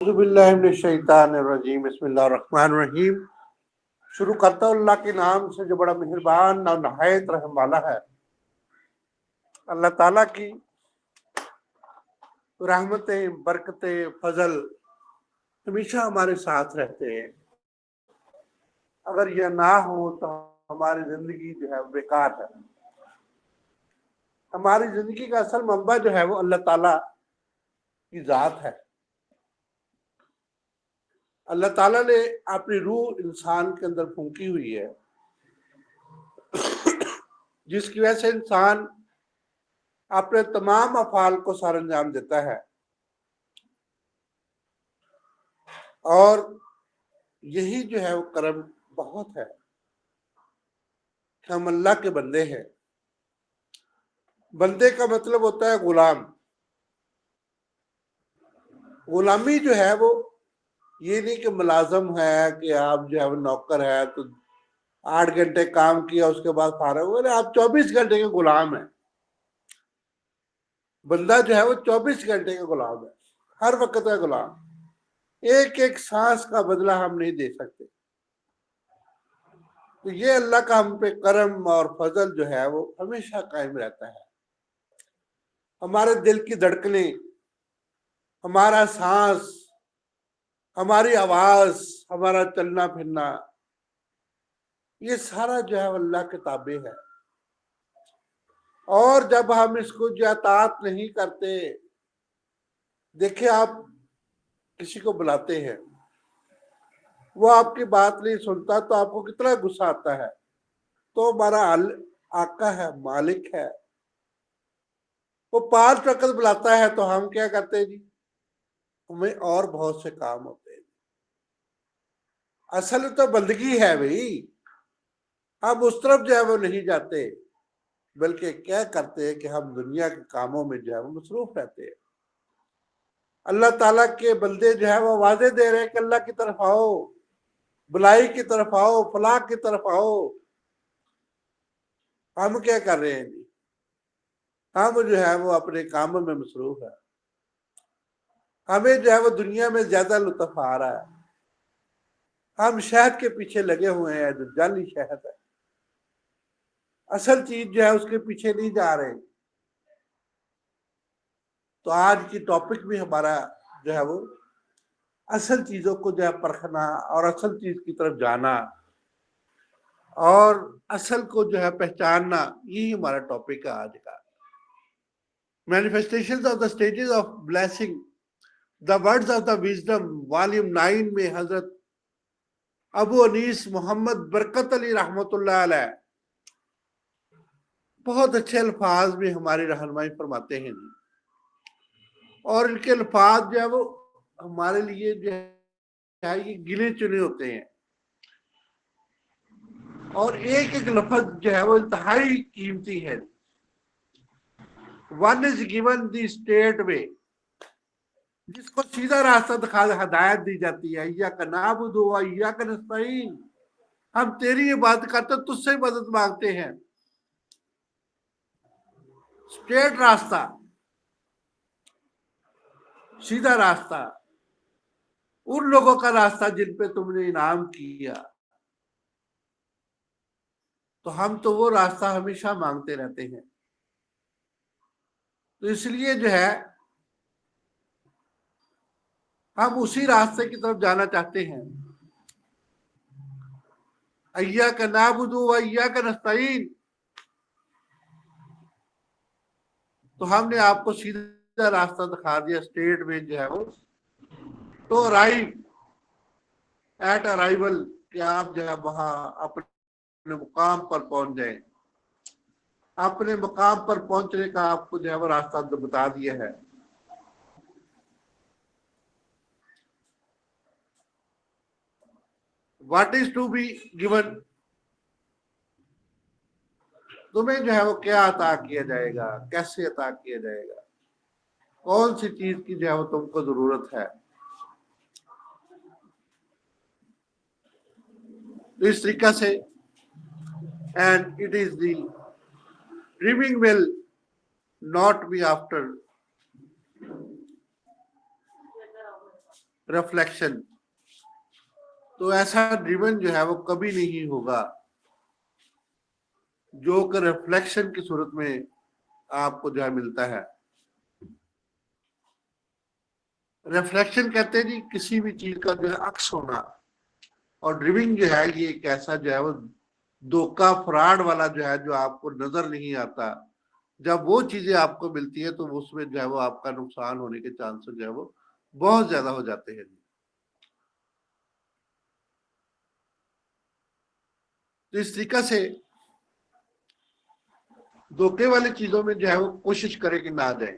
اعوذ باللہ من الشیطان الرجیم بسم اللہ الرحمن الرحیم. شروع کرتا ہوں اللہ کے نام سے جو بڑا مہربان اور نہایت رحم والا ہے. اللہ تعالیٰ کی رحمتیں، برکتیں، فضل ہمیشہ ہمارے ساتھ رہتے ہیں. اگر یہ نہ ہو تو ہماری زندگی جو ہے بیکار ہے. ہماری زندگی کا اصل منبع جو ہے وہ اللہ تعالیٰ کی ذات ہے. اللہ تعالیٰ نے اپنی روح انسان کے اندر پھونکی ہوئی ہے، جس کی وجہ سے انسان اپنے تمام افعال کو سر انجام دیتا ہے. اور یہی جو ہے وہ کرم بہت ہے کہ ہم اللہ کے بندے ہیں. بندے کا مطلب ہوتا ہے غلام. غلامی جو ہے وہ یہ نہیں کہ ملازم ہے کہ آپ جو ہے وہ نوکر ہے تو 8 گھنٹے کام کیا اس کے بعد فارغ ہوئے. آپ 24 گھنٹے کے غلام ہیں. بندہ جو ہے وہ 24 گھنٹے کا غلام ہے، ہر وقت کا غلام. ایک ایک سانس کا بدلہ ہم نہیں دے سکتے. تو یہ اللہ کا ہم پہ کرم اور فضل جو ہے وہ ہمیشہ قائم رہتا ہے. ہمارے دل کی دھڑکنیں، ہمارا سانس، ہماری آواز، ہمارا چلنا پھرنا، یہ سارا جو ہے اللہ کے تابع ہے. اور جب ہم اس کو جو اطاعت نہیں کرتے، دیکھیں آپ کسی کو بلاتے ہیں، وہ آپ کی بات نہیں سنتا تو آپ کو کتنا غصہ آتا ہے. تو ہمارا آقا ہے، مالک ہے، وہ 5 وقت بلاتا ہے تو ہم کیا کرتے ہیں جی؟ ہمیں اور بہت سے کام ہوتے ہیں. اصل تو بندگی ہے بھائی. ہم اس طرف جو ہے وہ نہیں جاتے، بلکہ کیا کرتے ہیں کہ ہم دنیا کے کاموں میں جو ہے وہ مصروف رہتے ہیں. اللہ تعالیٰ کے بندے جو ہے وہ واضح دے رہے ہیں کہ اللہ کی طرف آؤ، بلائی کی طرف آؤ، فلاح کی طرف آؤ. ہم کیا کر رہے ہیں جی؟ ہم جو ہے وہ اپنے کاموں میں مصروف ہے. ہمیں جو ہے وہ دنیا میں زیادہ لطف آ رہا ہے. ہم شہد کے پیچھے لگے ہوئے ہیں جو جعلی شہد ہے. اصل چیز جو ہے اس کے پیچھے نہیں جا رہے. تو آج کی ٹاپک بھی ہمارا جو ہے وہ اصل چیزوں کو جو ہے پرکھنا اور اصل چیز کی طرف جانا اور اصل کو جو ہے پہچاننا، یہی ہمارا ٹاپک ہے آج کا. Manifestations of the stages of blessing, the words of the wisdom, volume 9 میں حضرت ابو انیس محمد برکت علی رحمۃ اللہ علیہ بہت اچھے الفاظ میں ہماری رہنمائی فرماتے ہیں. اور ان کے الفاظ جو ہے وہ ہمارے لیے جو ہے یہ گنے چنے ہوتے ہیں. اور ایک ایک لفظ جو ہے وہ انتہائی قیمتی ہے. One is given the state way, جس کو سیدھا راستہ دکھا ہدایت دی جاتی ہے. ایاک نعبد و ایاک نستعین، ہم تیری عبادت کرتے تجھ سے مدد مانگتے ہیں. اسٹریٹ راستہ، سیدھا راستہ، ان لوگوں کا راستہ جن پہ تم نے انعام کیا. تو ہم تو وہ راستہ ہمیشہ مانگتے رہتے ہیں. تو اس لیے جو ہے ہم اسی راستے کی طرف جانا چاہتے ہیں. ایاک نعبد و ایاک نستعین، تو ہم نے آپ کو سیدھا راستہ دکھا دیا. اسٹیٹ میں جو ہے وہ تو ارائیو ایٹ ارائیول، کہ آپ جو ہے وہاں اپنے مقام پر پہنچ جائیں. اپنے مقام پر پہنچنے کا آپ کو جو ہے وہ راستہ بتا دیا ہے. What is to be given, تمہیں جو ہے وہ کیا عطا کیا جائے گا، کیسے عطا کیا جائے گا، کون سی چیز کی جو ہے وہ تم کو ضرورت ہے. اس طریقہ سے and it is the dreaming will not be after reflection, तो ऐसा ड्रिवन जो है वो कभी नहीं होगा जो कि रिफ्लेक्शन की सूरत में आपको जो है मिलता है। रिफ्लेक्शन कहते हैं जी किसी भी चीज का जो है अक्स होना, और ड्रिविंग जो है ये एक ऐसा जो है वो धोखा फ्रॉड वाला जो है जो आपको नजर नहीं आता, जब वो चीजें आपको मिलती है तो उसमें जो है वो आपका नुकसान होने के चांसेस जो है वो बहुत ज्यादा हो जाते हैं। तो इस तरीका से धोखे वाली चीजों में जो है वो कोशिश करें कि ना जाए,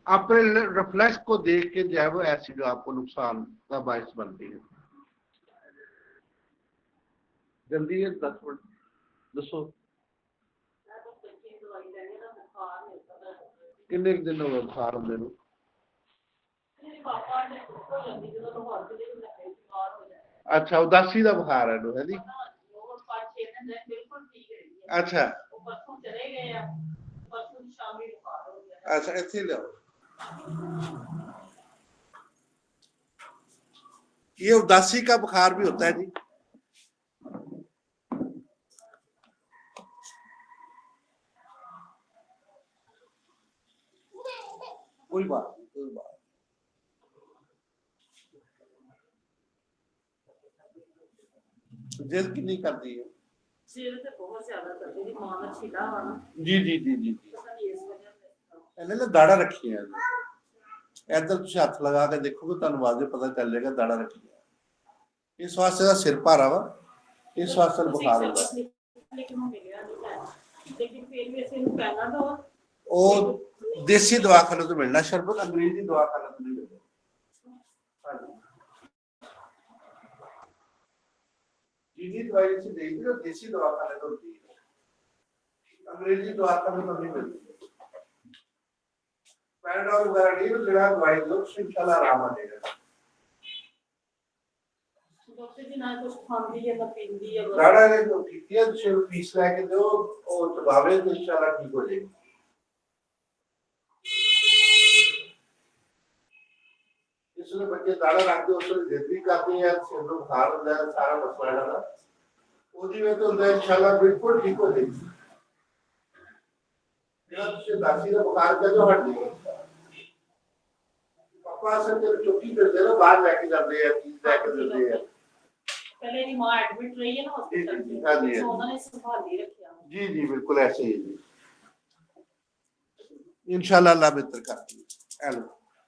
अपने रिफ्लेक्स को देख के जो है वो ऐसी जो आपको नुकसान का बायस बनती है। जल्दी है 10 मिनट दसो किन्ने दिन हो गए बुखार होंदे नूं? अच्छा उदासी का बुखार है है जी। अच्छा अच्छा इत्थे लियाओ, ये उदासी का बुखार भी होता है जी। कोई बात नहीं, कोई बात। जेल कितनी कर दी है? जी जी जी जी जी दाड़ा रखी है, इधर तुम हथ लगा के देखोगे तुहानू वाजे पता चल जाएगा दाड़ा रखी है। इस वास्ते का सिर भारा वा, इस वास्ते बुखार होता है। वो देसी दवाखाने तो मिलना शरबत, अंग्रेजी दवाखाने तो नहीं मिलना। चीनी दवाई से देखी तो देसी दवाखाने तो होती है, अंग्रेजी दवाखाने तो नहीं मिलती। पैराडॉल वगैरह नहीं, तो जरा दवाई लो इंशाल्लाह आराम आ जाएगा। दाड़ा ने तो ठीक है, सिर्फ फीस लेके दो और चबावे तो इंशाल्लाह ठीक हो जाएगी। इसलिए बच्चे दाड़ा रखते उसमें जिद भी करते हैं, सिर में बुखार होता है, सारा मसला है ना ओदी में तो इंशाल्लाह बिल्कुल ठीक हो जाएगी। जब से दासी का बुखार का जो हट जाएगा, पापा से जब चौकी करते ना बाहर लेके जाते हैं, चीज लेके देते हैं। पहले मेरी मां एडमिट रही है ना हॉस्पिटल में, तो उन्होंने संभाल ही रखा। जी जी बिल्कुल ऐसे ही जी, इंशाल्लाह अल्लाह बेहतर कर देगा। हेलो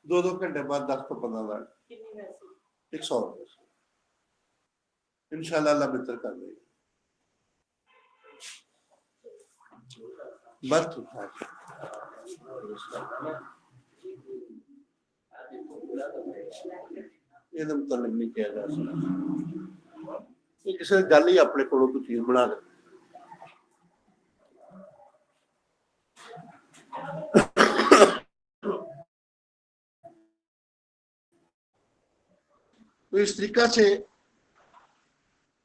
2-2 घंटे बाद 10 तो 15 लाख कितनी वैसे 100 इंशाल्लाह अल्लाह बेहतर कर देगा। बस ठीक ठाक ਇਹਦਾ ਮੁਤਲਕ नहीं किया जा सकता, ये किसी ने गल ही अपने कोलों कोई चीज बना ले। तो इस तरीका से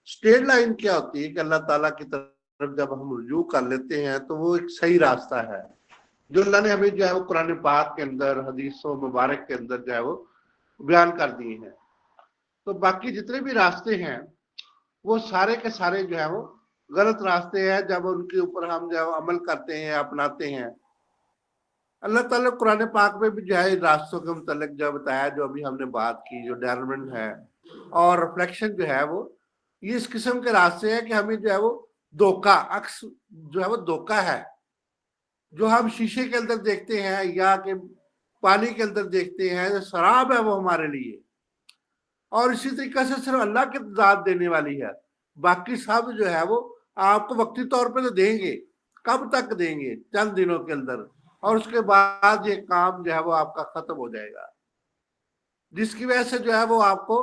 स्ट्रेट लाइन क्या होती है कि अल्लाह ताला की तरफ जब हम रुजू कर लेते हैं तो वो एक सही रास्ता है जो अल्लाह ने हमें जो है वो कुरान पाक के अंदर हदीसों मुबारक के अंदर जो है वो बयान कर दिए हैं। तो बाकी जितने भी रास्ते हैं वो सारे के सारे जो है वो गलत रास्ते हैं, जब उनके ऊपर हम जो है अमल करते हैं अपनाते हैं। अल्लाह ताला कुरान पाक में भी जो है रास्तों के मुतल्लिक जो बताया, जो अभी हमने बात की, जो डेवलपमेंट है और रिफ्लेक्शन जो है वो ये इस किस्म के रास्ते हैं कि हमें जो है वो धोखा अक्स जो है वो धोखा है, जो हम शीशे के अंदर देखते हैं या कि पानी के अंदर देखते हैं, जो शराब है वो हमारे लिए, और इसी तरीके से सिर्फ अल्लाह की दाद देने वाली है। बाकी सब जो है वो आपको वक्ती तौर पे तो देंगे, कब तक देंगे? चंद दिनों के अंदर, और उसके बाद ये काम जो है वो आपका खत्म हो जाएगा, जिसकी वजह से जो है वो आपको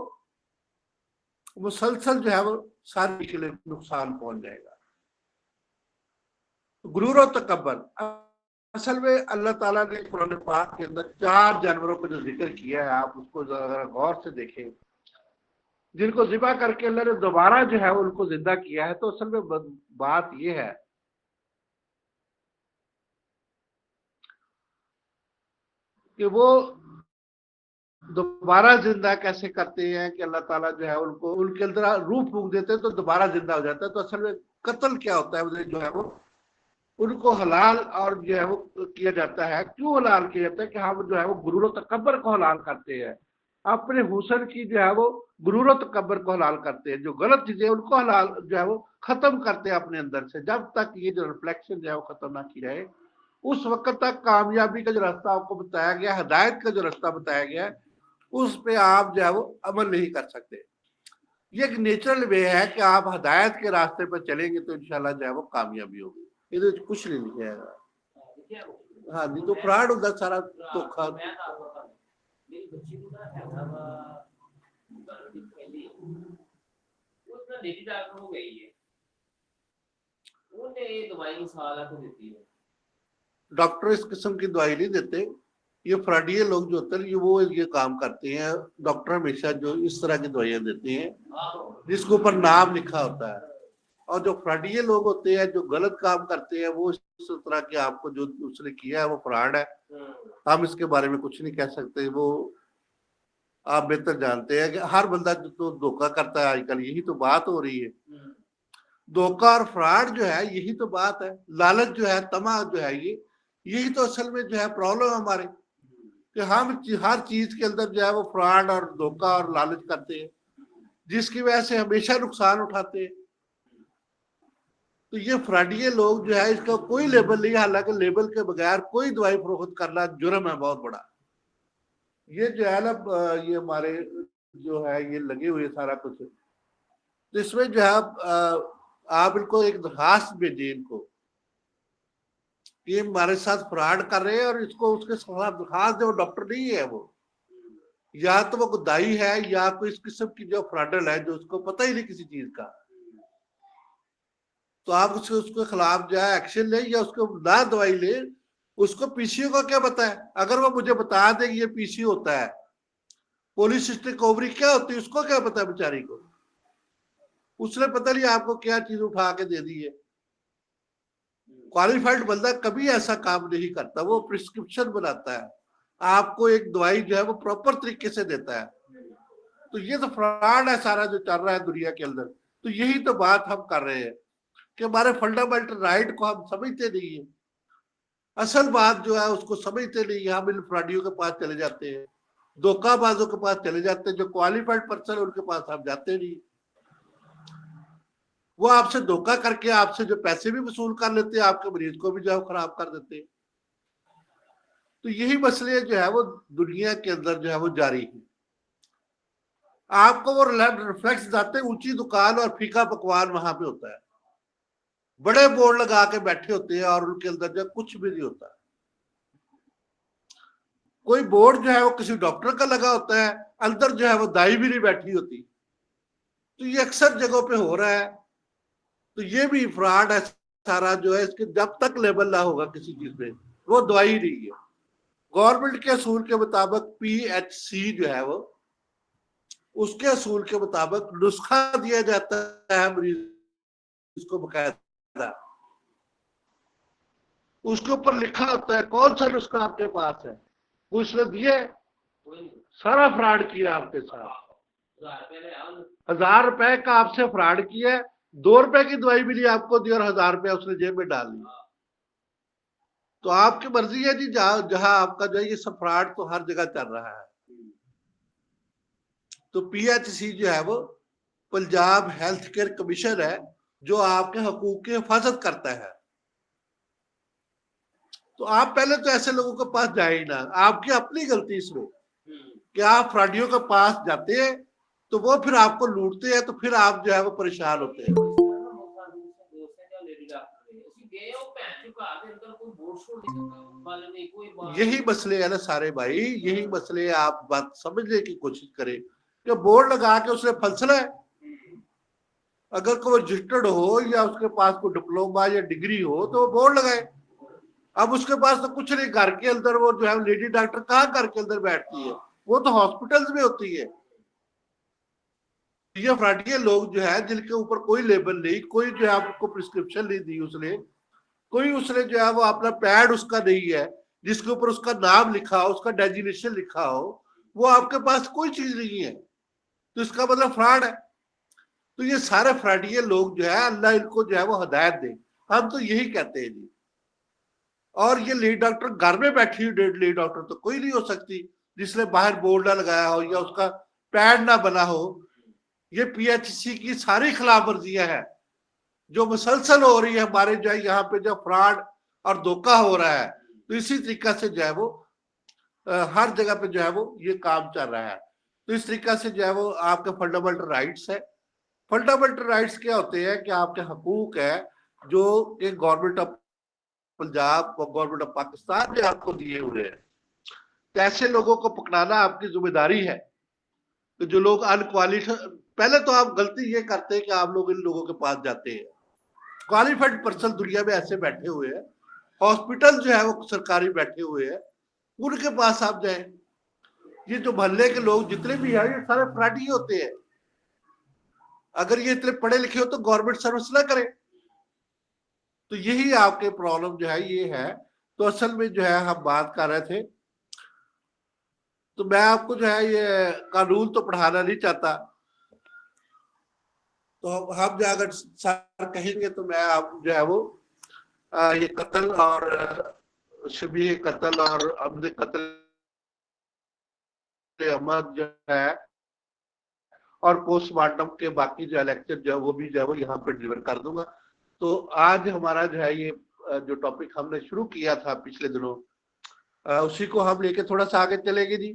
मुसलसल जो है वो सारी के लिए नुकसान पहुंच जाएगा। तो गुरूर और तकब्बर, असल में अल्लाह ताला ने कुरान पाक के अंदर 4 जानवरों को जो जिक्र किया है, आप उसको जरा गौर से देखें, जिनको ज़िबा करके अल्लाह ने दोबारा जो है उनको जिंदा किया है। तो असल में बात ये है कि वो दोबारा जिंदा कैसे करते हैं कि अल्लाह ताला जो है उनको उनके अंदर रूह फूंक देते हैं तो दोबारा जिंदा हो जाता है। तो असल में कत्ल क्या होता है, जो है वो उनको हलाल और जो है वो किया जाता है। क्यों हलाल किया जाता है कि हम जो है वो गुरूर और तकब्बर को हलाल करते हैं, अपने हुस्न की जो है वो गुरूर और तकब्बर को हलाल करते हैं, जो गलत चीजें उनको हलाल जो है वो खत्म करते हैं अपने अंदर से। जब तक ये जो रिफ्लेक्शन जो है वो खत्म ना की जाए उस वक्त तक कामयाबी का जो रास्ता आपको बताया गया, हिदायत का जो रास्ता बताया गया है, उस पे आप जो है वो अमल नहीं कर सकते। ये एक नेचुरल वे है कि आप हिदायत के रास्ते पर चलेंगे तो इंशाल्लाह जो है वो कामयाबी होगी। ये कुछ नहीं लिखा है। हाँ जी, तो फ्रॉड होता सारा धोखा। डॉक्टर इस किस्म की दवाई नहीं देते, ये फ्रॉडिये लोग जो होते हैं ये वो ये काम करते हैं। डॉक्टर हमेशा जो इस तरह की दवाइयां देते हैं जिसके ऊपर नाम लिखा होता है, और जो फ्रॉडिये लोग होते हैं जो गलत काम करते हैं वो इस तरह के आपको जो उसने किया है वो फ्रॉड है। हम इसके बारे में कुछ नहीं कह सकते, वो आप बेहतर जानते हैं कि हर बंदा तो धोखा करता है आजकल, यही तो बात हो रही है। धोखा और फ्रॉड जो है यही तो बात है। लालच जो है, तमा जो है, ये यही तो असल में जो है प्रॉब्लम हमारे, कि हम हर चीज के अंदर जो है वो फ्रॉड और धोखा और लालच करते हैं, जिसकी वजह से हमेशा नुकसान उठाते हैं। तो ये फ्रॉडिये लोग जो है इसका कोई लेबल नहीं, हालांकि लेबल के बगैर कोई दवाई फरोख्त करना जुर्म है बहुत बड़ा। ये जो है ना ये हमारे जो है ये लगे हुए सारा कुछ, तो इसमें जो है आप इनको एक दरखास्त भेजिए इनको, ये हमारे साथ फ्रॉड कर रहे हैं और इसको उसके खिलाफ दरखास्त दे। वो डॉक्टर नहीं है, वो या तो वो गुदाई है या कोई इस किस्म की जो फ्रॉडल है जो उसको पता ही नहीं किसी चीज का। तो आप उसके खिलाफ जो है एक्शन ले या उसको ना दवाई ले। उसको पीसीओ का क्या पता है? अगर वो मुझे बता दे कि ये पीसीओ होता है, पॉलीसिस्टिक ओवरी क्या होती है, उसको क्या पता है बेचारी को? उसने पता नहीं आपको क्या चीज उठा के दे दी है। क्वालिफाइड बंदा कभी ऐसा काम नहीं करता, वो प्रिस्क्रिप्शन बनाता है, आपको एक दवाई जो है वो प्रॉपर तरीके से देता है। तो ये तो फ्रॉड है सारा जो चल रहा है दुनिया के अंदर। तो यही तो बात हम कर रहे हैं कि हमारे फंडामेंटल राइट को हम समझते नहीं है। असल बात जो है उसको समझते नहीं है, हम इन फ्रॉडियों के पास चले जाते हैं, धोखाबाजों के पास चले जाते हैं। जो क्वालिफाइड पर्सन है उनके पास हम जाते नहीं। वो आपसे धोखा करके आपसे जो पैसे भी वसूल कर लेते हैं, आपके मरीज को भी जो है खराब कर देते हैं। तो यही मसले जो है वो दुनिया के अंदर जो है वो जारी है। आपको वो रिफ्लेक्स जाते ऊंची दुकान और फीका पकवान वहां पे होता है, बड़े बोर्ड लगा के बैठे होते हैं और उनके अंदर जो कुछ भी नहीं होता। कोई बोर्ड जो है वो किसी डॉक्टर का लगा होता है, अंदर जो है वो दाई भी नहीं बैठी होती। तो ये अक्सर जगहों पे हो रहा है। तो ये भी फ्रॉड है सारा जो है। इसके जब तक लेबल ना होगा किसी चीज में, वो दवाई नहीं है। गवर्नमेंट के असूल के मुताबिक पीएचसी जो है वो उसके असूल के मुताबिक नुस्खा दिया जाता है मरीज को बकायदा, उसके ऊपर लिखा होता है कौन सा नुस्खा आपके पास है, वो उसने दिए। सारा फ्रॉड किया आपके साथ। 1000 रुपए का आपसे फ्रॉड किया, 2 रुपए की दवाई भी नहीं आपको दी और 1000 रुपया उसने जेब में डाल ली। तो आपकी मर्जी है जी, जहां आपका जो है ये सब फ्रॉड तो हर जगह चल रहा है। तो पीएचसी जो है वो पंजाब हेल्थ केयर कमीशन है जो आपके हकूक की हिफाजत करता है। तो आप पहले तो ऐसे लोगों के पास जाए ही ना, आपकी अपनी गलती इसमें कि आप फ्रॉडियों के पास जाते हैं तो वो फिर आपको लूटते हैं, तो फिर आप जो है वो परेशान होते हैं। यही मसले है ना सारे भाई, यही मसले। आप बात समझने की कोशिश करें कि बोर्ड लगा के उसने फंसना है। अगर कोई रजिस्टर्ड हो या उसके पास कोई डिप्लोमा या डिग्री हो तो वो बोर्ड लगाए। अब उसके पास तो कुछ नहीं, घर के अंदर वो जो है लेडी डॉक्टर कहाँ घर के अंदर बैठती है, वो तो हॉस्पिटल्स में होती है। ये फ्रॉडिये लोग जो है जिनके ऊपर कोई लेबल नहीं, कोई जो है आपको प्रिस्क्रिप्शन नहीं दी उसने, कोई उसने जो है वो अपना पैड उसका नहीं है जिसके ऊपर उसका नाम लिखा हो, उसका डेजिग्नेशन लिखा हो, وہ آپ کے پاس کوئی چیز نہیں ہے تو اس کا مطلب فراڈ ہے. تو یہ سارے فراڈیے لوگ جو ہے اللہ ان کو جو ہے وہ ہدایت دے. ہم تو یہی کہتے ہیں جی. اور یہ لیڈ ڈاکٹر گھر میں بیٹھی ہوئی لیڈ ڈاکٹر تو کوئی نہیں ہو سکتی جس نے باہر بورڈ نہ لگایا ہو یا اس کا پیڈ نہ بنا ہو. یہ پی ایچ سی کی ساری خلاف ورزیاں ہیں جو مسلسل ہو رہی ہے ہمارے جو ہے یہاں پہ جو فراڈ اور دھوکہ ہو رہا ہے. تو اسی طریقہ سے جو ہے وہ ہر جگہ پہ جو ہے وہ یہ کام چل رہا ہے. تو اس طریقہ سے جو ہے وہ آپ کے فنڈامنٹل رائٹس ہے. فنڈامنٹل رائٹس کیا ہوتے ہیں کہ آپ کے حقوق ہے جو کہ گورنمنٹ آف پنجاب اور گورنمنٹ آف پاکستان نے آپ کو دیے ہوئے ہیں. ایسے لوگوں کو پکڑانا آپ کی ذمہ داری ہے کہ جو لوگ انکوالیفائڈ. پہلے تو آپ غلطی یہ کرتے ہیں کہ آپ لوگ ان لوگوں کے پاس جاتے ہیں. کوالیفائڈ پرسن دنیا میں ایسے بیٹھے ہوئے ہیں, ہاسپٹل جو ہے وہ سرکاری بیٹھے ہوئے ہیں, ان کے پاس آپ جائیں. یہ جو محلے کے لوگ جتنے بھی ہیں یہ سارے فراڈی ہوتے ہیں. اگر یہ اتنے پڑھے لکھے ہو تو گورنمنٹ سروس نہ کرے. تو یہی آپ کے پرابلم جو ہے یہ ہے. تو اصل میں جو ہے ہم بات کر رہے تھے, تو میں آپ کو جو ہے یہ قانون تو پڑھانا نہیں چاہتا, تو ہم جو اگر سر کہیں گے تو میں آپ جو ہے وہ یہ قتل اور شبیہ قتل اور عمد قتل احمد جو ہے اور پوسٹ مارٹم کے باقی جو لیکچر جو ہے وہ بھی جو ہے وہ یہاں پہ ڈلیور کر دوں گا. تو آج ہمارا جو ہے یہ جو ٹاپک ہم نے شروع کیا تھا پچھلے دنوں, اسی کو ہم لے کے تھوڑا سا آگے چلیں گے جی.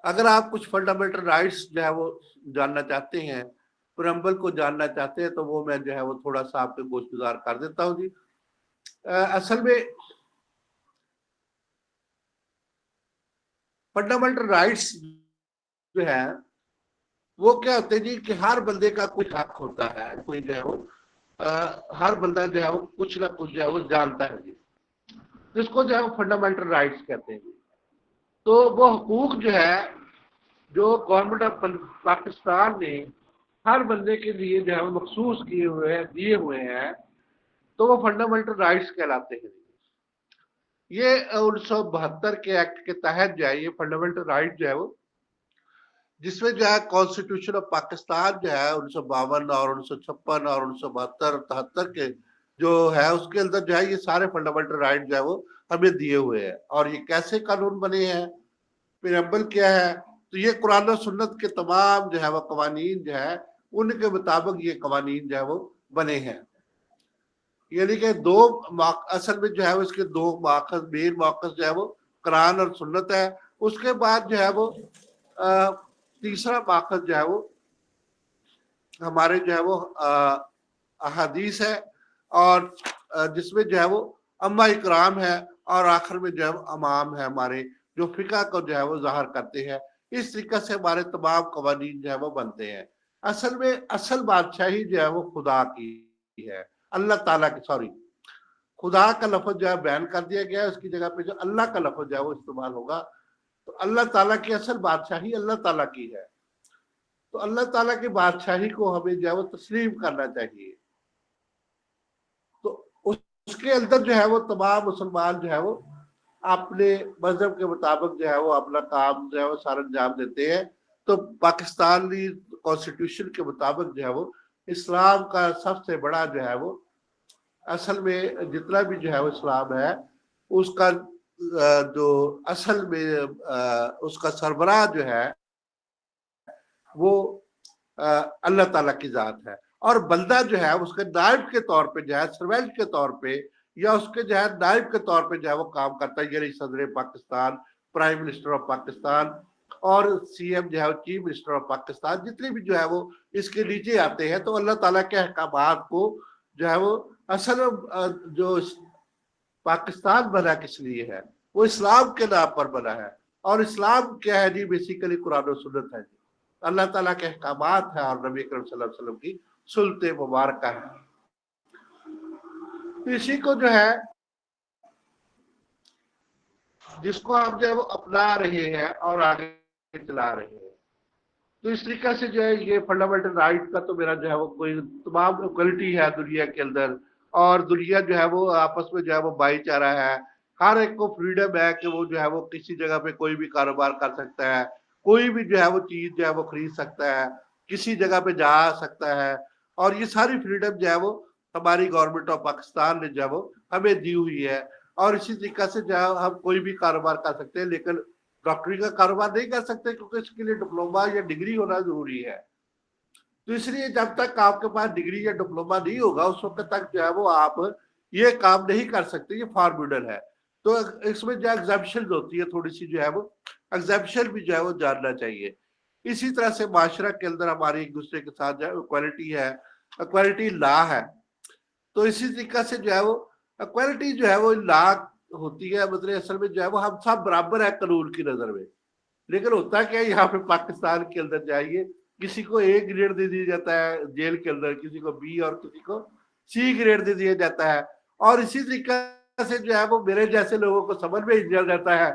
اگر آپ کچھ فنڈامنٹل رائٹس جو ہے وہ جاننا چاہتے ہیں, پرمبل کو جاننا چاہتے ہیں, تو وہ میں جو ہے وہ تھوڑا سا آپ کے گوش گزار کر دیتا ہوں جی. اصل میں فنڈامنٹل رائٹس جو ہے وہ کیا ہوتے ہیں جی کہ ہر بندے کا کچھ حق ہوتا ہے. کوئی جو ہے وہ ہر بندہ جو ہے وہ کچھ نہ کچھ جو ہے وہ جانتا ہے جی, جس کو جو ہے وہ فنڈامنٹل رائٹس کہتے ہیں. تو وہ حقوق جو ہے جو گورنمنٹ آف پاکستان نے ہر بندے کے لیے جو ہے وہ مخصوص کیے ہوئے ہیں, دیے ہوئے ہیں, تو وہ فنڈامنٹل رائٹس کہلاتے ہیں. یہ 1972 کے ایکٹ کے تحت جو ہے یہ فنڈامنٹل رائٹ جو ہے وہ, جس میں جو ہے کانسٹیٹیوشن آف پاکستان جو ہے 1952 اور 1956 اور 1972 73 کے جو ہے اس کے اندر جو ہے یہ سارے فنڈامنٹل رائٹ جو ہے وہ ہمیں دیے ہوئے ہیں. اور یہ کیسے قانون بنے ہیں, پریمبل کیا ہے, تو یہ قرآن و سنت کے تمام جو ہے وہ قوانین جو ہے ان کے مطابق یہ قوانین جو ہے وہ بنے ہیں. یعنی کہ دو اصل میں جو ہے اس کے دو ماخذ, مین ماخذ جو ہے وہ قرآن اور سنت ہے. اس کے بعد جو ہے وہ تیسرا ماخذ جو ہے وہ ہمارے جو ہے وہ احادیث ہے, اور جس میں جو ہے وہ اما اکرام ہے, اور آخر میں جو ہے وہ امام ہے ہمارے جو فقہ کو جو ہے وہ ظاہر کرتے ہیں. اس طریقے سے ہمارے تمام قوانین جو ہے وہ بنتے ہیں. اصل میں اصل بادشاہی جو ہے وہ خدا کی ہے, اللہ تعالیٰ کی, سوری خدا کا لفظ جو ہے بیان کر دیا گیا ہے, اس کی جگہ پہ جو اللہ کا لفظ جو ہے وہ استعمال ہوگا. تو اللہ تعالیٰ کی اصل بادشاہی اللہ تعالیٰ کی ہے. تو اللہ تعالیٰ کی بادشاہی کو ہمیں جو ہے وہ تسلیم کرنا چاہیے. تو اس کے اندر جو ہے وہ تمام مسلمان جو ہے وہ اپنے مذہب کے مطابق جو ہے وہ اپنا کام جو ہے وہ سارا انجام دیتے ہیں. تو پاکستانی کانسٹیٹیوشن کے مطابق جو ہے وہ اسلام کا سب سے بڑا جو ہے وہ اصل میں جتنا بھی جو ہے وہ اسلام ہے اس کا جو اصل میں اس کا سربراہ جو ہے وہ اللہ تعالیٰ کی ذات ہے. اور بندہ جو ہے اس کے نائب کے طور پہ جو ہے, سروینٹ کے طور پہ, یا اس کے جو ہے نائب کے طور پہ جو ہے وہ کام کرتا ہے. یعنی صدر Pakistan, prime minister of Pakistan, اور سی ایم جو ہے چیف منسٹر آف پاکستان, جتنے بھی جو ہے وہ اس کے نیچے آتے ہیں. تو اللہ تعالیٰ کے احکامات کو جو ہے وہ اصل جو پاکستان بنا کس لیے ہے, وہ اسلام کے نام پر بنا ہے. اور اسلام کیا ہے جی, بیسیکلی قرآن و سنت ہے جی, اللہ تعالیٰ کے احکامات ہیں اور نبی کریم صلی اللہ علیہ وسلم کی سنت مبارکہ ہے. اسی کو جو ہے جس کو آپ جو ہے وہ اپنا رہے ہیں اور آگے چلا رہے ہیں. تو اس طریقے سے جو ہے یہ فنڈامنٹل رائٹ کا تو میرا جو ہے وہ کوئی تمام ایکوالٹی ہے دنیا کے اندر, اور دنیا جو ہے وہ آپس میں جو ہے وہ بھائی چارہ ہے. ہر ایک کو فریڈم ہے کہ وہ جو ہے وہ کسی جگہ پہ کوئی بھی کاروبار کر سکتا ہے, کوئی بھی جو ہے وہ چیز جو ہے وہ خرید سکتا ہے, کسی جگہ پہ جا سکتا ہے, اور یہ ساری فریڈم جو ہے وہ ہماری گورنمنٹ آف پاکستان نے جو ہے وہ ہمیں دی ہوئی ہے. اور اسی طریقے سے جو ہے ہم کوئی بھی کاروبار کر سکتے ہیں, لیکن ڈاکٹری کا کاروبار نہیں کر سکتے کیونکہ اس کے لیے ڈپلوما یا ڈگری ہونا ضروری ہے. تو اس لیے جب تک آپ کے پاس ڈگری یا ڈپلوما نہیں ہوگا اس وقت تک جو ہے وہ آپ یہ کام نہیں کر سکتے, یہ فارمیڈل ہے. تو اس میں جو ایگزامپشن ہوتی ہے تھوڑی سی جو ہے وہ ایگزامپشن بھی جو ہے وہ جاننا چاہیے. اسی طرح سے معاشرہ کے اندر ہماری ایک دوسرے کے ساتھ جو ہے اکوالٹی ہے, اکوالٹی لا ہے. تو اسی طریقے سے جو ہے وہ اکوالٹی جو ہے وہ لا ہوتی ہے, مطلب اصل میں جو ہے وہ ہم سب برابر ہے قانون کی نظر میں. لیکن ہوتا کیا ہے یہاں پہ پاکستان کے اندر جائیے, کسی کو اے گریڈ دے دیا جاتا ہے جیل کے اندر, کسی کو بی اور کسی کو سی گریڈ دے دیا جاتا ہے, اور اسی طریقے سے جو ہے وہ میرے جیسے لوگوں کو سمجھ بھیج دیا جاتا ہے,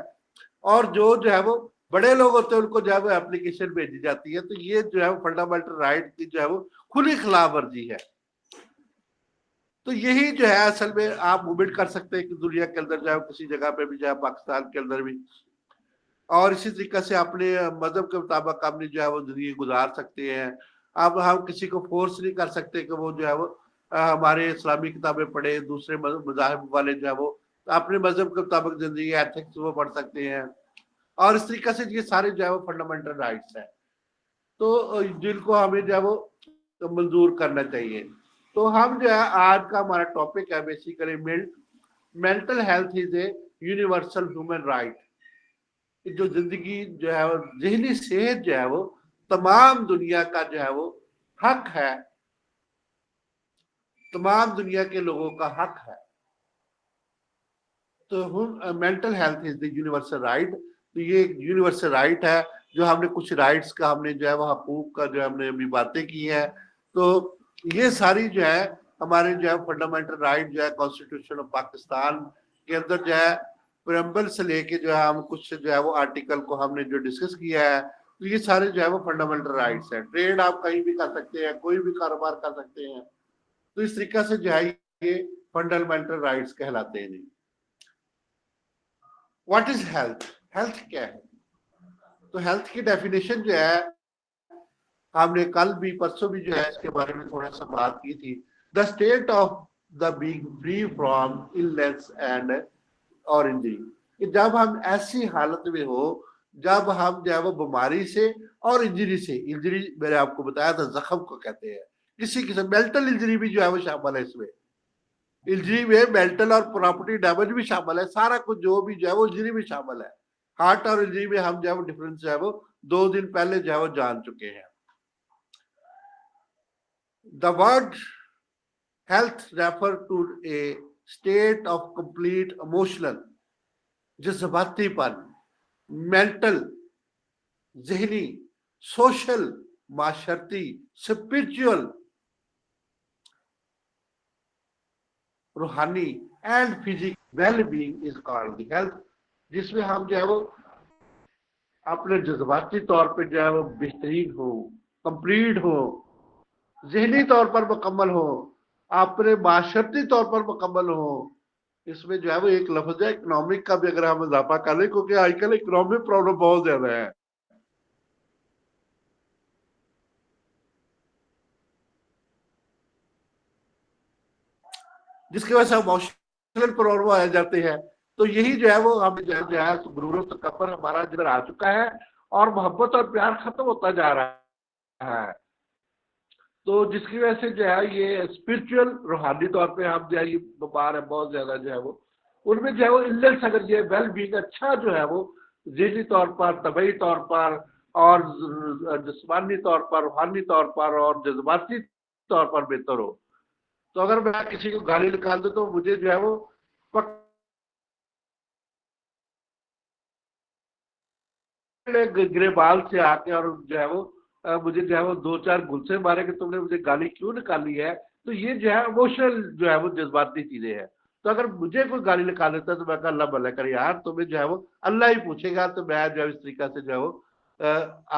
اور جو ہے وہ بڑے لوگ ہوتے ہیں ان کو جو ہے وہ اپلیکیشن بھیجی جاتی ہے. تو یہ جو ہے وہ فنڈامنٹل رائٹ کی جو ہے وہ کھلی خلاف ورزی ہے. تو یہی جو ہے اصل میں آپ موومنٹ کر سکتے ہیں کہ دنیا کے اندر جائے کسی جگہ پہ بھی جائے, پاکستان کے اندر بھی, اور اسی طریقے سے اپنے مذہب کے مطابق اپنی جو ہے وہ زندگی گزار سکتے ہیں. اب ہم کسی کو فورس نہیں کر سکتے کہ وہ جو ہے وہ ہمارے اسلامی کتابیں پڑھے, دوسرے مذاہب والے جو ہے وہ اپنے مذہب کے مطابق زندگی ایتھکس وہ پڑھ سکتے ہیں. اور اس طریقے سے یہ سارے جو ہے وہ فنڈامنٹل رائٹس ہیں, تو جن کو ہمیں جو ہے وہ منظور کرنا چاہیے. تو ہم جو ہے آج کا ہمارا ٹاپک ہے basically mental health is a universal human right. جو زندگی جو ہے ذہنی صحت جو ہے وہ تمام دنیا کا جو ہے وہ حق ہے, تمام دنیا کے لوگوں کا حق ہے. تو mental health is the universal right. تو یہ ایک یونیورسل رائٹ ہے جو ہم نے کچھ رائٹس کا ہم نے جو ہے وہ حقوق کا جو ہم نے ابھی باتیں کی ہیں. تو یہ ساری جو ہے ہمارے جو ہے فنڈامنٹل رائٹ جو ہے کانسٹیٹیوشن آف پاکستان کے اندر جو ہے پریمبل سے لے کے جو ہے ہم کچھ جو ہے وہ آرٹیکل کو ہم نے جو ڈسکس کیا ہے, تو یہ سارے جو ہے وہ فنڈامنٹل رائٹس ہیں. ٹریڈ آپ کہیں بھی کر سکتے ہیں, کوئی بھی کاروبار کر سکتے ہیں. تو اس طریقے سے جو ہے یہ فنڈامنٹل رائٹس کہلاتے ہیں. What is health? ہیلتھ کیا ہے؟ تو ہیلتھ کی ڈیفینیشن جو ہے ہم نے کل بھی پرسوں بھی جو ہے اس کے بارے میں تھوڑا سا بات کی تھی. The state of the being free from illness and اور انجری. کہ جب ہم ایسی حالت میں ہو جب ہم جو ہے وہ بیماری سے اور انجری سے, انجری میں نے آپ کو بتایا تھا زخم کو کہتے ہیں, کسی قسم مینٹل انجری بھی جو ہے وہ شامل ہے اس میں. انجری میں مینٹل اور پراپرٹی ڈیمیج بھی شامل ہے, سارا کچھ جو بھی جو ہے وہ انجری میں شامل ہے. ہارٹ اور انجری میں ہم جو ہے وہ ڈفرینس جو ہے وہ 2 دن پہلے جو ہے وہ جان چکے ہیں. The word health refer to a state of complete emotional, جذباتی پن, مینٹل, ذہنی, سوشل, معاشرتی, اسپرچل, روحانی and physical well being is called the health. جس میں ہم جو ہے وہ اپنے جذباتی طور پہ جو ہے وہ بہترین ہو, کمپلیٹ ہو, ذہنی طور پر مکمل ہو, اپنے معاشرتی طور پر مکمل ہو. اس میں جو ہے وہ ایک لفظ ہے اکنامک کا بھی اگر ہم اضافہ کر لیں, کیونکہ آج کل اکنامک پرابلم بہت زیادہ ہے. جس کی وجہ سے ایموشنل پرابلم آ جاتے ہیں. تو یہی جو ہے وہ ہم جو ہے غرور و تکبر ہمارا جدھر آ چکا ہے, اور محبت اور پیار ختم ہوتا جا رہا ہے. تو جس کی وجہ سے جو ہے یہ اسپرچل, روحانی طور پہ ہم جو ہے یہ بیمار ہے بہت زیادہ جو ہے وہ, ان میں جو ہے وہ النس اگر یہ ویل بینگ اچھا جو ہے وہ ذہنی طور پر, طبعی طور پر, اور جسمانی طور پر, روحانی طور پر, اور جذباتی طور پر بہتر ہو. تو اگر میں کسی کو گالی نکال دوں تو مجھے جو ہے وہ گرے بال سے آ کے اور جو ہے وہ مجھے جو ہے وہ 2-4 گلسے مارے کہ تم نے مجھے گالی کیوں نکالی ہے. تو یہ جو ہے ایموشنل جو ہے وہ جذباتی چیزیں ہیں. تو اگر مجھے کوئی گالی نکال دیتا ہے تو میں کہا اللہ بھلا کرے یار, تمہیں جو ہے وہ اللہ ہی پوچھے گا. تو میں جو ہے اس طریقہ سے جو ہے وہ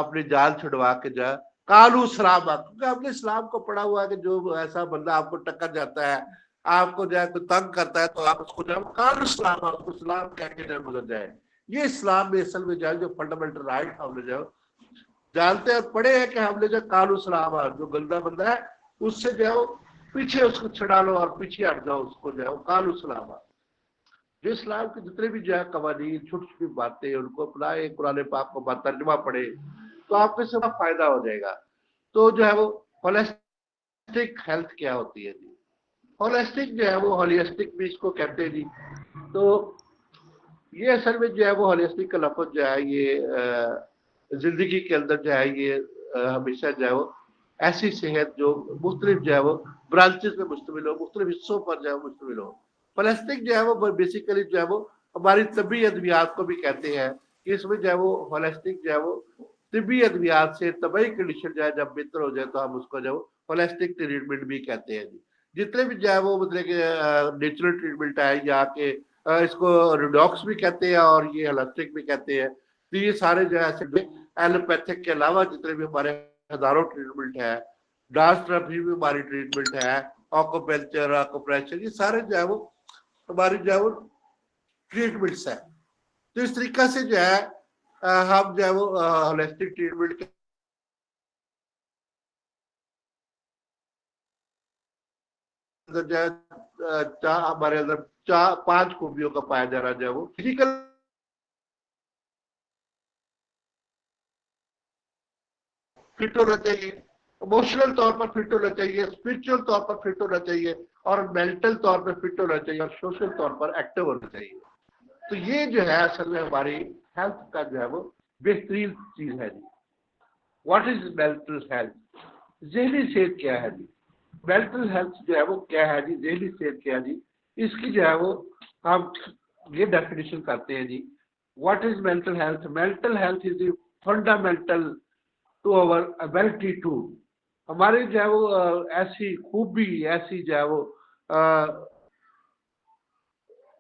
اپنی جان چھڑوا کے جو ہے کالو سلام, کیونکہ ہم نے اسلام کو پڑھا ہوا ہے کہ جو ایسا بندہ آپ کو ٹکر جاتا ہے, آپ کو جو ہے کوئی تنگ کرتا ہے, تو آپ اس کو جو ہے کالو سلام, آپ کو سلام کہہ کے جو گزر جائے. یہ اسلام میں اصل میں جو ہے جو فنڈامنٹل رائٹ ہم نے جو جانتے ہیں اور پڑھے ہیں کہ ہم نے جو قالو سلام جو گندا بندہ ہے اس سے جو ہے پیچھے اس کو چھڑا لو اور پیچھے ہٹ جاؤ، اس کو جو ہے قالو سلام. جو اسلام کے جتنے بھی جو ہے قوانین چھوٹی چھوٹی باتیں ان کو اپنائے، قرآن پاک کو ترجمہ پڑھے تو آپ کو سب فائدہ ہو جائے گا. تو جو ہے وہ ہولسٹک ہیلتھ کیا ہوتی ہے جی؟ ہولسٹک جو ہے وہ ہولسٹک بھی اس کو کہتے ہیں جی. تو یہ اصل میں جو ہے وہ ہولسٹک کا لفظ جو ہے یہ زندگی کے اندر جو ہے یہ ہمیشہ جو ہے وہ ایسی صحت جو مختلف جو ہے وہ برانچز میں مشتمل ہو، مختلف حصوں پر جو ہے مشتمل ہو. ہولسٹک جو ہے وہ بیسیکلی جو ہے وہ ہماری طبی ادویات کو بھی کہتے ہیں کہ اس میں جو ہے وہ ہولسٹک جو ہے وہ طبی ادویات سے طبی کنڈیشن جو ہے جب بہتر ہو جائے تو ہم اس کو جو ہولسٹک ٹریٹمنٹ بھی کہتے ہیں جی. جتنے بھی جو ہے وہ مطلب کہ نیچرل ٹریٹمنٹ ہے یا کہ اس کو ریڈاکس بھی کہتے ہیں اور یہ ہولسٹک بھی کہتے ہیں. تو یہ سارے جو ہے ایسے ایلوپیتھک کے علاوہ جتنے بھی ہمارے ہزاروں ٹریٹمنٹ ہے، ڈانس تھراپی بھی ہماری ٹریٹمنٹ ہے، آکوپنچر، آکوپریشر، یہ سارے جو ہے وہ ہماری جو ہے وہ ٹریٹمنٹس ہے. تو اس طریقہ سے جو ہے ہم جو ہے وہ ہولسٹک ٹریٹمنٹ ہمارے اندر 5 خوبیوں کا پایا جا رہا جو ہے وہ فزیکل فٹ ہونا چاہیے، اموشنل طور پر فٹ ہونا چاہیے، اسپرچل طور پر فٹ ہونا چاہیے، اور مینٹل طور پر فٹ ہونا چاہیے، اور سوشل طور پر ایکٹیو ہونا چاہیے. تو یہ جو ہے اصل میں ہماری ہیلتھ کا جو ہے وہ بہترین چیز ہے جی. What is mental health? ذہنی صحت کیا ہے جی؟ مینٹل ہیلتھ جو ہے وہ کیا ہے جی؟ ذہنی صحت کیا ہے جی؟ اس کی جو ہے وہ ہم یہ ڈیفینیشن کرتے ہیں جی. What is mental health? Mental health is the fundamental to over ability to, ہماری جو ہے وہ ایسی خوبی، ایسی جو ہے وہ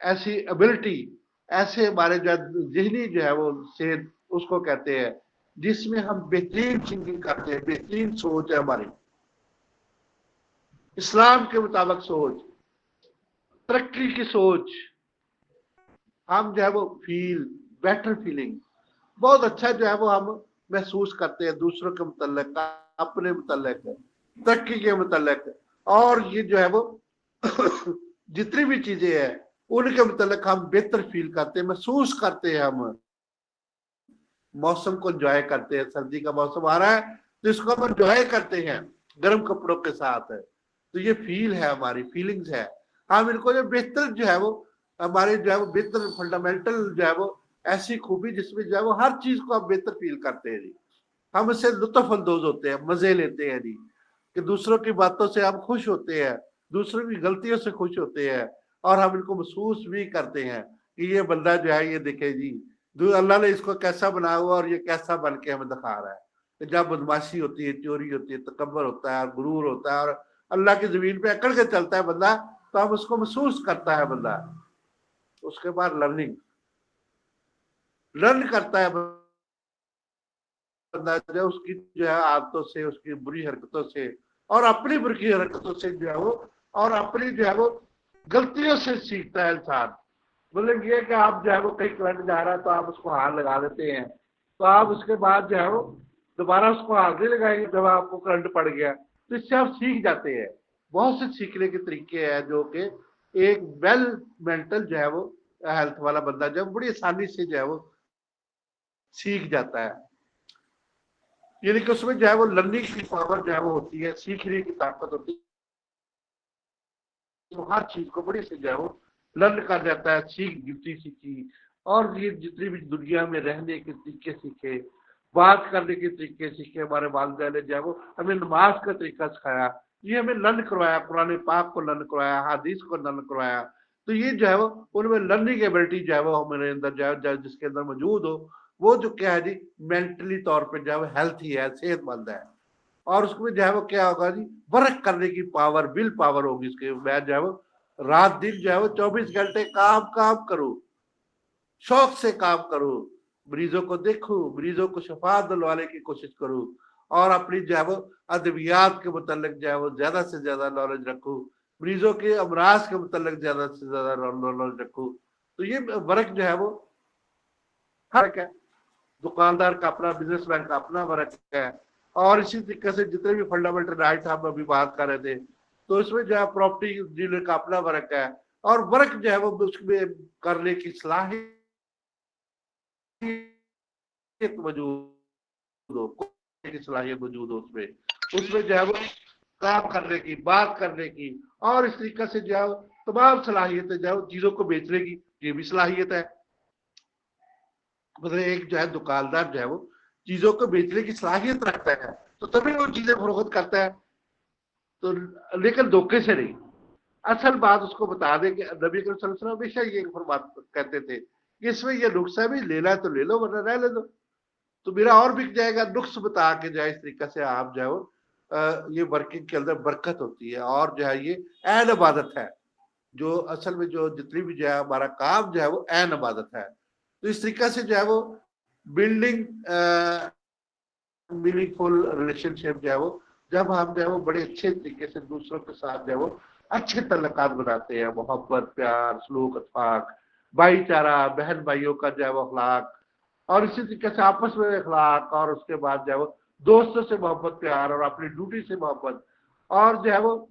ایسی ابلٹی، ایسے ہمارے جو ذہنی جو ہے وہ صحت اس کو کہتے ہیں جس میں ہم بہترین تھنکنگ کرتے ہیں، بہترین سوچ ہے ہماری، اسلام کے مطابق سوچ، ترقی کی سوچ. ہم جو ہے وہ بیٹر فیلنگ بہت اچھا جو ہے وہ ہم محسوس کرتے ہیں دوسروں کے متعلق، اپنے متعلق، ترقی کے متعلق. اور یہ جو ہے وہ جتنی بھی چیزیں ہیں ان کے متعلق ہم بہتر فیل کرتے ہیں، محسوس کرتے ہیں. ہم موسم کو انجوائے کرتے ہیں، سردی کا موسم آ رہا ہے تو اس کو ہم انجوائے کرتے ہیں گرم کپڑوں کے ساتھ. تو یہ فیل ہے، ہماری فیلنگز ہے. ہم ان کو جو بہتر جو ہے وہ ہمارے جو ہے وہ بہتر فنڈامنٹل جو ہے وہ ایسی خوبی جس میں جو ہے وہ ہر چیز کو ہم بہتر فیل کرتے ہیں جی. ہم اس سے لطف اندوز ہوتے ہیں، مزے لیتے ہیں جی، کہ دوسروں کی باتوں سے ہم خوش ہوتے ہیں، دوسروں کی غلطیوں سے خوش ہوتے ہیں، اور ہم ان کو محسوس بھی کرتے ہیں کہ یہ بندہ جو ہے یہ دیکھے جی اللہ نے اس کو کیسا بنا ہوا اور یہ کیسا بن کے ہمیں دکھا رہا ہے. کہ جب بدماشی ہوتی ہے، چوری ہوتی ہے، تکبر ہوتا ہے، اور غرور ہوتا ہے، اور اللہ کی زمین پہ اکڑ کے چلتا ہے بندہ، تو ہم اس کو محسوس کرتا ہے بندہ. اس کے بعد لرن کرتا ہے بندہ جو اس کی جو ہے عادتوں سے، اس کی بری حرکتوں سے، اور اپنی بری حرکتوں سے جو ہے وہ، اور اپنی جو ہے وہ غلطیوں سے سیکھتا ہے انسان. مطلب یہ کہ آپ جو ہے وہ کہیں کرنٹ جا رہا ہے تو آپ اس کو ہاتھ لگا دیتے ہیں، تو آپ اس کے بعد جو ہے وہ دوبارہ اس کو ہاتھ نہیں لگائیں گے جب آپ کو کرنٹ پڑ گیا. تو اس سے آپ سیکھ جاتے ہیں. بہت سے سیکھنے کے طریقے ہیں جو کہ ایک ویل مینٹل جو ہے وہ ہیلتھ والا بندہ جو بڑی آسانی سے جو ہے وہ سیکھ جاتا ہے. یعنی کہ اس میں جو ہے وہ لرننگ کی پاور جو ہے وہ ہوتی ہے، سیکھنے کی طاقت ہوتی ہے. وہ ہر چیز کو بڑی سے جو ہے وہ لرن کر جاتا ہے، سیکھی. اور یہ جتنی بھی دنیا میں رہنے کے طریقے سیکھے، بات کرنے کے طریقے سیکھے. ہمارے والدین نے جو ہے وہ ہمیں نماز کا طریقہ سکھایا، یہ ہمیں لرن کروایا، قرآن پاک کو لرن کروایا، حدیث کو لرن کروایا. تو یہ جو ہے وہ ان میں لرننگ ایبلٹی جو ہے وہ ہمارے اندر جو ہے جس کے اندر موجود ہو، وہ جو کیا ہے جی مینٹلی طور پہ جو ہے وہ ہیلتھی ہے، صحت مند ہے. اور اس میں جو ہے وہ کیا ہوگا جی ورک کرنے کی پاور، ول پاور ہوگی اس کے. میں جو ہے وہ رات دن جو ہے وہ 24 گھنٹے کام کروں، شوق سے کام کروں، مریضوں کو دیکھوں، مریضوں کو شفا دلوانے کی کوشش کروں، اور اپنی جو ہے وہ ادویات کے متعلق جو ہے وہ زیادہ سے زیادہ نالج رکھوں، مریضوں کے امراض کے متعلق زیادہ سے زیادہ نالج رکھوں. تو یہ ورک جو ہے وہ فرق ہے. दुकानदार का अपना, बिजनेसमैन का अपना वर्क है। और इसी तरीके से जितने भी फंडामेंटल राइट हम अभी बात कर रहे थे, तो इसमें जो है प्रॉपर्टी डीलर का अपना वर्क है, और वर्क जो है वो उसमें करने की सलाहियत मौजूद हो, की सलाहियत मौजूद हो उसमें, उसमें जो है वो काम करने की, बात करने की, और इस तरीके से जो है तमाम सलाहियतें जो है चीजों को बेचने की, ये भी सलाहियत है। मतलब एक जो है दुकानदार जो है वो चीजों को बेचने की सलाहियत रखता है, तो तभी वो चीजें फरोख्त करता है। तो लेकिन धोखे से नहीं, असल बात उसको बता दें कि नबी करीम सल्लल्लाहु अलैहि वसल्लम हमेशा ये बात कहते थे कि इसमें ये नुक्स है भी, लेना है तो ले लो वरना रह ले दो, तो मेरा और बिक जाएगा। नुक्स बता के जो है इस तरीके से आप जो है ये वर्किंग के अंदर बरकत होती है, और जो है ये ऐन इबादत है। जो असल में जो जितनी भी जो है हमारा काम जो है वो ऐन इबादत है। तो इस तरीके से जो है वो बिल्डिंग मीनिंगफुल रिलेशनशिप जो है वो, जब हम जो है वो बड़े अच्छे तरीके से दूसरों के साथ जो है वो अच्छे तल्लुकात बनाते हैं, मोहब्बत, प्यार, सलूक, अखलाक, भाईचारा, बहन भाइयों का जो है वो अखलाक, और इसी तरीके से आपस में अखलाक, और उसके बाद जो है वो दोस्तों से मोहब्बत, प्यार, और अपनी ड्यूटी से मोहब्बत, और जो है वो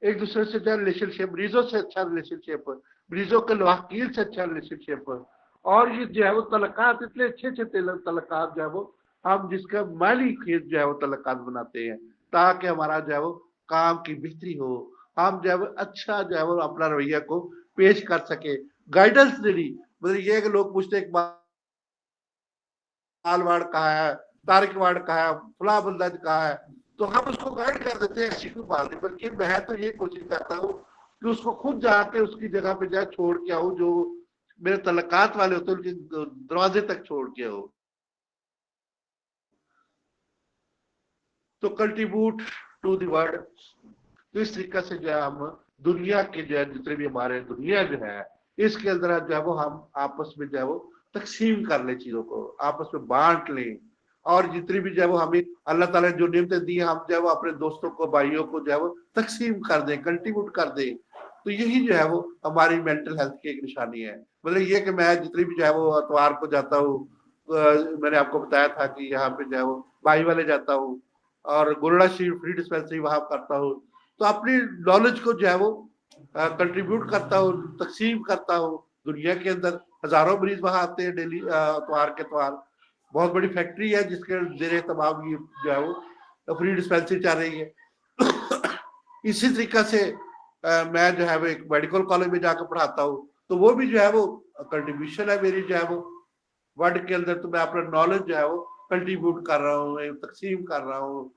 एक दूसरे से जो रिलेशनशिप, मरीजों से अच्छा रिलेशनशिप, मरीजों के लवाकील से अच्छा रिलेशनशिप, और ये जो है वो तलकात इतने अच्छे अच्छे तलकात जो है वो हम जिसका माली खेत जो है वो तलकात बनाते हैं, ताकि हमारा जो है वो काम की बेहतरी हो, हम जो है वो अच्छा जो है वो अपना रवैया को पेश कर सके। गाइडेंस देनी, मतलब ये कि लोग पूछते एक वार्ड कहाँ है, तारिक वार्ड कहाँ है, फला बंदा कहाँ है, तो हम उसको गाइड कर देते हैं, ऐसी कोई बात नहीं। बल्कि मैं तो ये कोशिश करता हूँ कि उसको खुद जाके उसकी जगह पे जाए छोड़ के आऊँ, जो मेरे तलकात वाले होते हैं उनके दरवाजे तक छोड़ के आऊँ। तो कंट्रीब्यूट टू द वर्ल्ड, तो इस तरीके से जो है हम दुनिया के जो है जितने भी हमारे दुनिया जो है इसके अंदर जो है वो हम आपस में जो है वो तकसीम कर ले, चीजों को आपस में बांट लें, और जितनी भी जो है वो हमें अल्लाह ताला ने जो नियमतें दी हम जो है वो अपने दोस्तों को, भाइयों को जो है वो तकसीम कर दें, कंट्रीब्यूट कर दें। तो यही जो है वो हमारी मेंटल हेल्थ की एक निशानी है। मतलब ये कि मैं जितनी भी जो है वो अतवार को जाता हूँ, मैंने आपको बताया था कि यहाँ पे जो है वो भाई वाले जाता हूँ, और गोरडा शरीफ फ्री डिस्पेंसरी वहां करता हूँ, तो अपनी नॉलेज को जो है वो कंट्रीब्यूट करता हूँ, तकसीम करता हूँ। दुनिया के अंदर हजारों मरीज वहां आते हैं डेली, अतवार के अतवार। बहुत बड़ी फैक्ट्री है जिसके जेर तमाम ये जो है वो फ्री डिस्पेंसरी चल रही है। इसी तरीके से मैं जो है वो एक मेडिकल कॉलेज में जाकर पढ़ाता हूँ, तो वो भी जो है वो कंट्रीब्यूशन है मेरी जो है वो वर्ल्ड के अंदर। तो मैं अपना नॉलेज जो है वो कंट्रीब्यूट कर रहा हूँ, तकसीम कर रहा हूँ,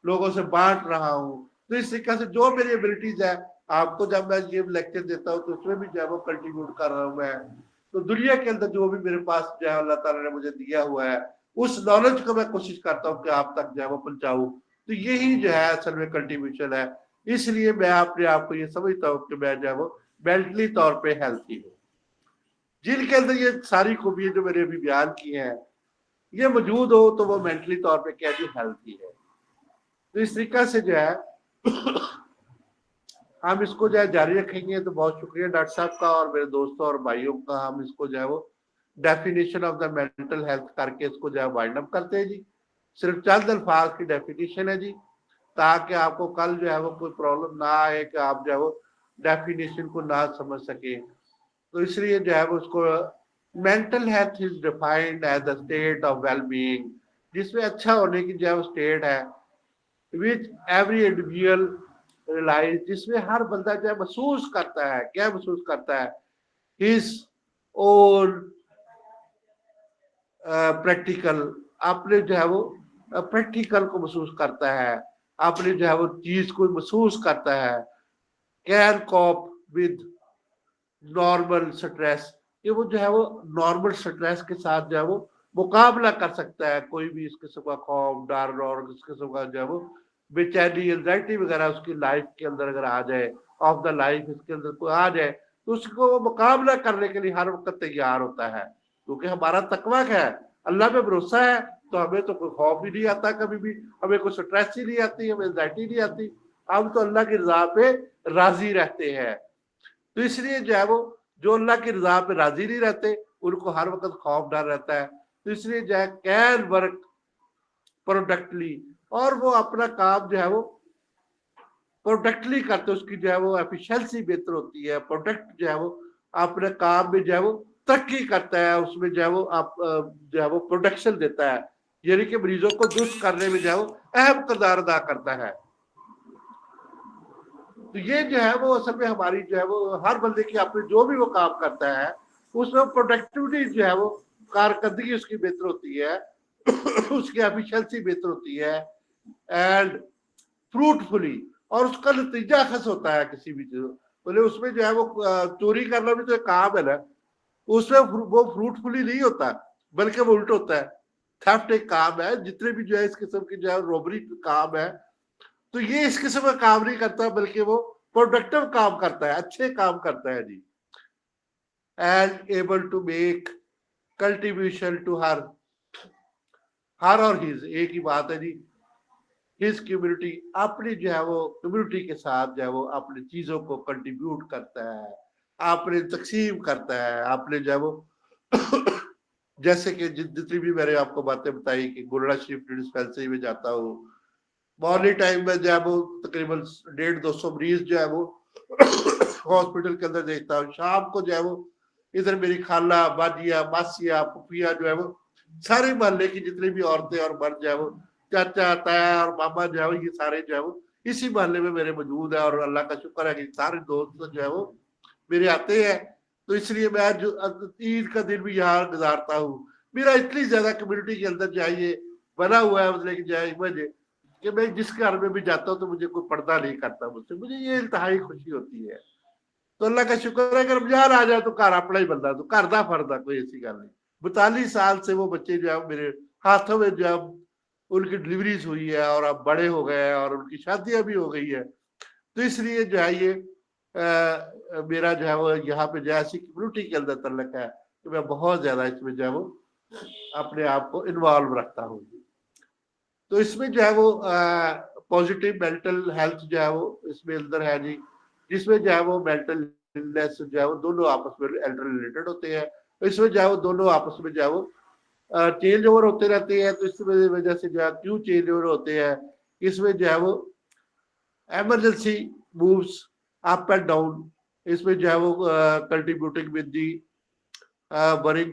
लोगों से बांट रहा हूँ। तो इस तरीके से जो मेरी एबिलिटीज है, आपको जब मैं ये लेक्चर देता हूँ तो उसमें भी जो है वो कंट्रीब्यूट कर रहा हूँ मैं। तो दुनिया के अंदर जो भी मेरे पास जो है अल्लाह ताला ने मुझे दिया हुआ है, उस नॉलेज को मैं कोशिश करता हूँ कि आप तक जो है वो पहुंचाऊं। तो यही जो है असल में कंट्रीब्यूशन है। इसलिए मैं अपने आप को ये समझता हूँ कि मैं जो है वो मेंटली तौर पे हेल्थी हूँ। जिनके अंदर ये सारी खूबियां जो मैंने अभी बयान की हैं ये मौजूद हो, तो वो मेंटली तौर पे क्या जी हेल्थी है। तो इस तरीका से जो है हम इसको जो है जारी रखेंगे। तो बहुत शुक्रिया डॉक्टर साहब का और मेरे दोस्तों और भाइयों का। हम इसको जो है वो definition of the mental health करके इसको जो है वाइंड अप करते हैं जी। सिर्फ चंद अल्फाज की डेफिनेशन है जी, ताकि आपको कल जो है वो कोई प्रॉब्लम ना आए कि आप जो है वो डेफिनेशन को ना समझ सके। तो इसलिए जो है वो उसको mental health is defined as the state of well being, जिसमें अच्छा होने की जो है वो स्टेट है, विच एवरी इंडिविजुअल रियलाइज, जिसमें हर बंदा जो है महसूस करता है, क्या महसूस करता है, हिज ओन प्रैक्टिकल, आपने जो है वो प्रैक्टिकल को महसूस करता है, आपने जो है वो चीज को महसूस करता है, can corp with normal stress, कि वो जो है वो नॉर्मल स्ट्रेस के साथ जो है वो मुकाबला कर सकता है। कोई भी इस किस्म का खौफ, डर और इस किस्म का जो है वो बेचैनी, एंजाइटी वगैरह उसकी लाइफ के अंदर अगर आ जाए, ऑफ द लाइफ इसके अंदर कोई आ जाए, तो उसको वो मुकाबला करने के लिए हर वक्त तैयार होता है। क्योंकि हमारा तकवा क्या है, अल्लाह पे भरोसा है, तो हमें तो कोई खौफ ही नहीं आता कभी भी, हमें कोई स्ट्रेस ही नहीं आती, हमें एंजाइटी नहीं आती। हम तो अल्लाह की रजा पे राजी रहते हैं। तो इसलिए जो है वो जो अल्लाह की रजा पे राजी नहीं रहते, उनको हर वक्त खौफ डर रहता है, तो इसलिए जो है कैन वर्क प्रोडक्टली, और वो अपना काम जो है वो प्रोडक्टली करते, उसकी जो है वो एफिशिएंसी बेहतर होती है, प्रोडक्ट जो है वो अपने काम में जो है वो तरक्की करता है, उसमें जो है वो आप जो है वो प्रोडक्शन देता है, यानी कि मरीजों को दुरुस्त करने में जो है वो अहम किरदार अदा करता है। तो ये जो है वो असल में हमारी जो है वो हर बंदे की अपने जो भी वो काम करता है उसमें प्रोडक्टिविटी जो है वो कारकर्दगी उसकी बेहतर होती है, उसकी एफिशिएंसी बेहतर होती है एंड फ्रूटफुली, और उसका नतीजा खस होता है किसी भी चीज, बोले उसमें जो है वो चोरी करना भी तो एक काम है ना, उसमें वो फ्रूटफुली नहीं होता बल्कि वो उल्ट होता है। थेफ्ट एक काम है, जितने भी जो है इस किस्म की जो है रोबरी काम है, तो ये इस किस्म का काम नहीं करता बल्कि वो प्रोडक्टिव काम करता है, अच्छे काम करता है जी। And able to make cultivation to her और हिज, एक ही बात है जी, हिज कम्युनिटी, अपनी जो है वो कम्युनिटी के साथ जो है वो अपनी चीजों को कंट्रीब्यूट करता है, अपने तकसीम करता है, अपने जो है वो जैसे कि जितनी भी मैंने आपको बातें बताई कि गुरुड़ा शिफ्ट डिस्पेंसरी में जाता हूँ, मॉर्निंग टाइम में जो है वो तकरीबन 150-200 मरीज जो है वो हॉस्पिटल के अंदर देखता हूँ, शाम को जो है वो इधर मेरी खाला, बाजिया, मासिया, फुफिया जो है वो सारे मोहल्ले की जितनी भी औरतें और मर्द जो है वो, चाचा, ताया और मामा जो है वो, ये सारे जो है वो इसी मोहल्ले में मेरे मौजूद है, और अल्लाह का शुक्र है कि सारे दोस्त जो है वो मेरे आते हैं, तो इसलिए मैं जो ईद का दिन भी यहाँ गुजारता हूँ। मेरा इतनी ज्यादा कम्युनिटी के अंदर जाइए बना हुआ है, मतलब कि जाए मुझे कि मैं जिस घर में भी जाता हूँ तो मुझे कोई पर्दा नहीं करता मुझसे, मुझे ये इंतहाई खुशी होती है। तो अल्लाह का शुक्र है कि रमजान आ जाए तो घर अपना ही बंदा, तो घर दा फर्दा, कोई ऐसी गल नहीं। 42 साल से वो बच्चे जो है मेरे हाथों में जो है उनकी डिलीवरीज हुई है और अब बड़े हो गए हैं और उनकी शादियां भी हो गई है, तो इसलिए जो है ये मेरा जो है वो यहाँ पे जो ऐसी कम्युनिटी के अंदर तल्लक है कि मैं बहुत ज्यादा इसमें जो है वो अपने आप को इन्वॉल्व रखता हूँ। तो इसमें जो है वो पॉजिटिव मेंटल हेल्थ जो है वो इसमें अंदर है जी, जिसमें जो है वो मेंटल इलनेस जो है वो दोनों आपस में इंटर रिलेटेड होते हैं, तो इसमें जो है वो दोनों आपस में जो है वो चेंज ओवर होते रहते हैं, तो इस वजह से जो है क्यों चेंज ओवर होते हैं, इसमें जो है वो emergency moves up and down, इसमें जो है वो कंट्रीब्यूटिंग विद दी बरिंग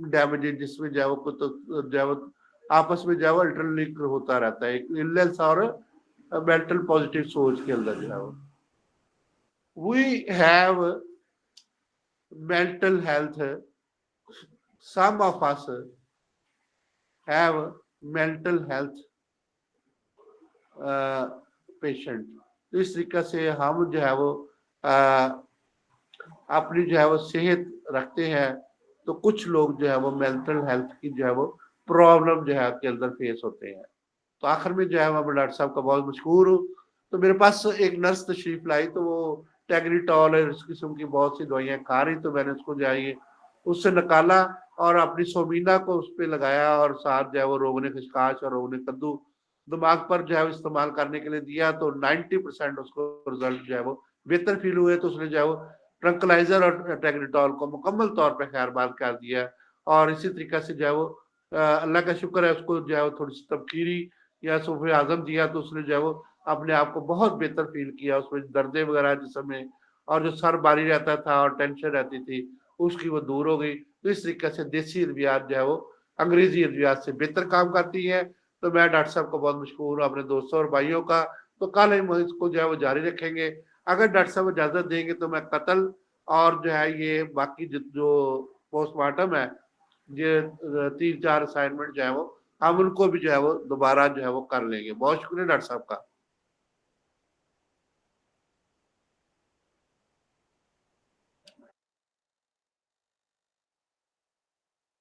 डैमेजेस, जिसमें जो है वो तो जो है वो आपस में जो है वो इंटरलिंक होता रहता है, इलनेस और मेंटल पॉजिटिव सोच के अंदर जो है वो we have mental health, some of us have mental health patient, तो इस तरीके से हम जो है वो अपनी जो है वो सेहत रखते हैं, तो कुछ लोग जो है वो मेंटल हेल्थ की जो है वो प्रॉब्लम जो है के अंदर फेस होते हैं। तो आखिर में जो है मैं डॉक्टर साहब का बहुत मशहूर हूँ, तो मेरे पास एक नर्स तशरीफ लाई, तो वो टेग्रिटॉल और इस किस्म की बहुत सी दवाइयाँ खा रही, तो मैंने उसको जाइए उससे निकाला और अपनी सोमीना को उस पर लगाया, और साथ जो है वो रोगने खसकाश और रोगने कद्दू दिमाग पर जो है इस्तेमाल करने के लिए दिया, तो 90% उसको रिजल्ट जो है वो बेहतर फील हुए, तो उसने जो है वो ट्रंकलाइजर और टेग्रिटॉल को मुकम्मल तौर पर खैरबाद कर दिया। और इसी तरीके से जो है वो अल्लाह का शुक्र है, उसको जो है वो थोड़ी सी तबकीरी या सूफे आजम दिया, तो उसने जो है वो अपने आप को बहुत बेहतर फील किया, उसमें दर्दे वगैरह जिसम में और जो सर भारी रहता था और टेंशन रहती थी उसकी वो दूर हो गई। तो इस तरीके से देसी अद्वियात जो है वो अंग्रेजी अद्वियात से बेहतर काम करती है। तो मैं डॉक्टर साहब को बहुत मशहूर हूँ अपने दोस्तों और भाइयों का, तो कल हम इसको जो है वो जारी रखेंगे, अगर डॉक्टर साहब इजाजत देंगे तो मैं कत्ल और जो है ये बाकी जो पोस्टमार्टम है, ये 3-4 असाइनमेंट जो है वो हम उनको भी जो है वो दोबारा जो है वो कर लेंगे। बहुत शुक्रिया डॉक्टर साहब का।